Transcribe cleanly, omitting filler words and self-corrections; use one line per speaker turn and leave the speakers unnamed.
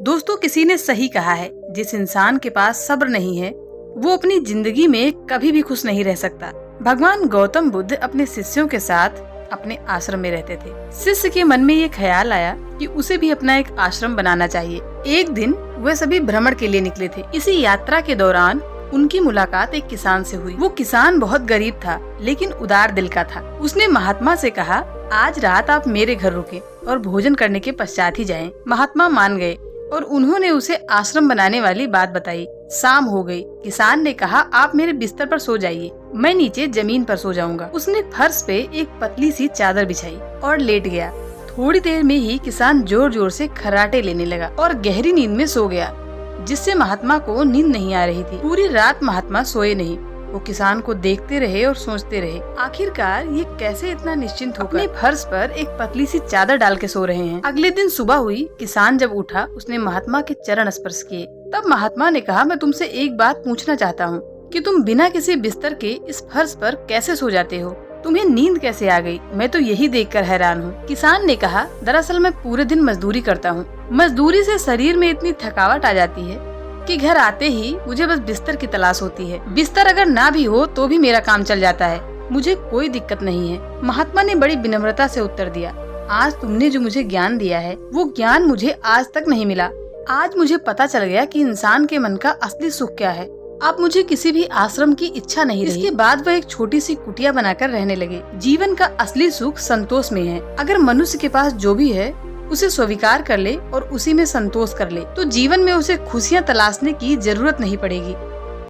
दोस्तों, किसी ने सही कहा है, जिस इंसान के पास सब्र नहीं है वो अपनी जिंदगी में कभी भी खुश नहीं रह सकता। भगवान गौतम बुद्ध अपने शिष्यों के साथ अपने आश्रम में रहते थे। शिष्य के मन में ये ख्याल आया कि उसे भी अपना एक आश्रम बनाना चाहिए। एक दिन वह सभी भ्रमण के लिए निकले थे। इसी यात्रा के दौरान उनकी मुलाकात एक किसान से हुई। वो किसान बहुत गरीब था, लेकिन उदार दिल का था। उसने महात्मा से कहा, आज रात आप मेरे घर रुके और भोजन करने के पश्चात ही जाएं। महात्मा मान गए और उन्होंने उसे आश्रम बनाने वाली बात बताई। शाम हो गई। किसान ने कहा, आप मेरे बिस्तर पर सो जाइए, मैं नीचे जमीन पर सो जाऊंगा। उसने फर्श पे एक पतली सी चादर बिछाई और लेट गया। थोड़ी देर में ही किसान जोर जोर से खर्राटे लेने लगा और गहरी नींद में सो गया, जिससे महात्मा को नींद नहीं आ रही थी। पूरी रात महात्मा सोए नहीं। वो किसान को देखते रहे और सोचते रहे, आखिरकार ये कैसे इतना निश्चिंत होकर अपने फर्श पर एक पतली सी चादर डाल के सो रहे हैं। अगले दिन सुबह हुई। किसान जब उठा, उसने महात्मा के चरण स्पर्श किए। तब महात्मा ने कहा, मैं तुमसे एक बात पूछना चाहता हूँ कि तुम बिना किसी बिस्तर के इस फर्श पर कैसे सो जाते हो? तुम्हें नींद कैसे आ गई? मैं तो यही देखकर हैरान हूँ। किसान ने कहा, दरअसल मैं पूरे दिन मजदूरी करता हूँ। मजदूरी से शरीर में इतनी थकावट आ जाती है कि घर आते ही मुझे बस बिस्तर की तलाश होती है। बिस्तर अगर ना भी हो तो भी मेरा काम चल जाता है, मुझे कोई दिक्कत नहीं है। महात्मा ने बड़ी विनम्रता से उत्तर दिया, आज तुमने जो मुझे ज्ञान दिया है वो ज्ञान मुझे आज तक नहीं मिला। आज मुझे पता चल गया कि इंसान के मन का असली सुख क्या है। अब मुझे किसी भी आश्रम की इच्छा नहीं रही। इसके बाद वह एक छोटी सी कुटिया बनाकर रहने लगे। जीवन का असली सुख संतोष में है। अगर मनुष्य के पास जो भी है उसे स्वीकार कर ले और उसी में संतोष कर ले, तो जीवन में उसे खुशियाँ तलाशने की जरूरत नहीं पड़ेगी।